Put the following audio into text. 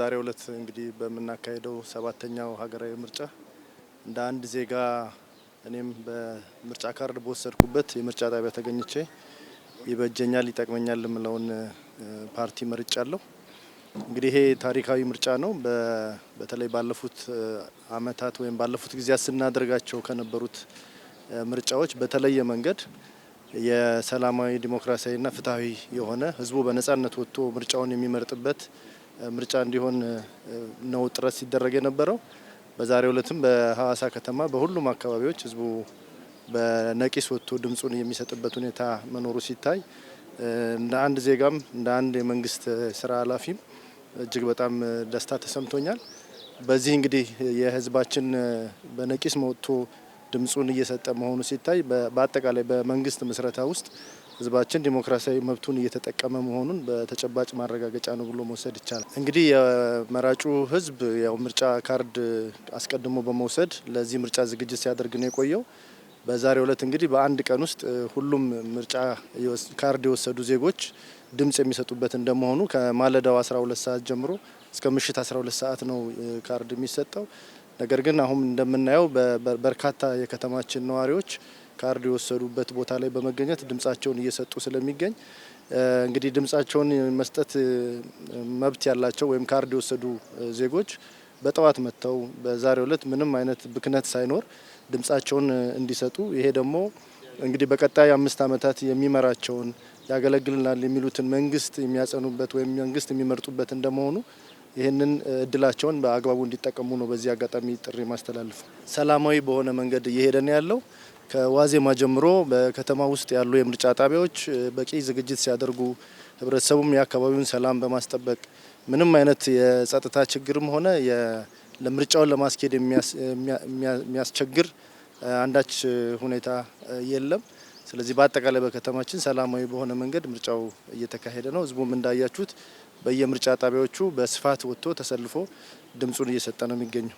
በዛሬው ዕለት እንግዲህ በመናካሄደው ሰባተኛው ሀገራዊ ምርጫ እንደ አንድ ዜጋ እኔም በምርጫ ካርድ በወሰድኩበት የምርጫ ጣቢያ ተገኝቼ ይበጀኛል ይጠቅመኛል የምለውን ፓርቲ መርጫለሁ። እንግዲህ ይሄ ታሪካዊ ምርጫ ነው። በተለይ ባለፉት አመታት ወይም ባለፉት ጊዜያት ስናደርጋቸው ከነበሩት ምርጫዎች በተለየ መንገድ የሰላማዊ ዲሞክራሲያዊና ፍትሃዊ የሆነ ህዝቡ በነጻነት ወጥቶ ምርጫውን የሚመርጥበት ምርጫ እንዲሆን ነው ጥረት ሲደረግ የነበረው። በዛሬው ዕለትም በሐዋሳ ከተማ በሁሉም አካባቢዎች ህዝቡ በነቂስ ወጥቶ ድምጹን የሚሰጥበት ሁኔታ መኖሩ ሲታይ እንደ አንድ ዜጋም እንደ አንድ የመንግስት ስራ ኃላፊም እጅግ በጣም ደስታ ተሰምቶኛል። በዚህ እንግዲህ የህዝባችን በነቂስ ወጥቶ ድምጹን እየሰጠ መሆኑ ሲታይ በአጠቃላይ በመንግስት ምስረታ ውስጥ ህዝባችን ዲሞክራሲያዊ መብቱን እየተጠቀመ መሆኑን በተጨባጭ ማረጋገጫ ነው ብሎ መውሰድ ይቻላል። እንግዲህ የመራጩ ህዝብ ያው ምርጫ ካርድ አስቀድሞ በመውሰድ ለዚህ ምርጫ ዝግጅት ሲያደርግ ነው የቆየው። በዛሬው ዕለት እንግዲህ በአንድ ቀን ውስጥ ሁሉም ምርጫ ካርድ የወሰዱ ዜጎች ድምጽ የሚሰጡበት እንደመሆኑ ከማለዳው 12 ሰዓት ጀምሮ እስከ ምሽት 12 ሰዓት ነው ካርድ የሚሰጠው። ነገር ግን አሁን እንደምናየው በርካታ የከተማችን ነዋሪዎች ካርድ የወሰዱበት ቦታ ላይ በመገኘት ድምጻቸውን እየሰጡ ስለሚገኝ እንግዲህ ድምጻቸውን መስጠት መብት ያላቸው ወይም ካርድ የወሰዱ ዜጎች በጠዋት መጥተው በዛሬው ዕለት ምንም አይነት ብክነት ሳይኖር ድምጻቸውን እንዲሰጡ ይሄ ደግሞ እንግዲህ በቀጣይ 5 ዓመታት የሚመራቸውን ያገለግልናል የሚሉትን መንግስት የሚያጸኑበት ወይም መንግስት የሚመርጡበት እንደመሆኑ ይህንን እድላቸውን በአግባቡ እንዲጠቀሙ ነው በዚህ አጋጣሚ ጥሪ ማስተላለፍ። ሰላማዊ በሆነ መንገድ እየሄደ ነው ያለው። ከዋዜማ ጀምሮ በከተማ ውስጥ ያሉ የምርጫ ጣቢያዎች በቂ ዝግጅት ሲያደርጉ ህብረተሰቡም የአካባቢውን ሰላም በማስጠበቅ ምንም አይነት የጸጥታ ችግርም ሆነ ለምርጫውን ለማስኬድ የሚያስቸግር አንዳች ሁኔታ የለም። ስለዚህ በአጠቃላይ በከተማችን ሰላማዊ በሆነ መንገድ ምርጫው እየተካሄደ ነው። ህዝቡም እንዳያችሁት በየምርጫ ጣቢያዎቹ በስፋት ወጥቶ ተሰልፎ ድምጹን እየሰጠ ነው የሚገኘው።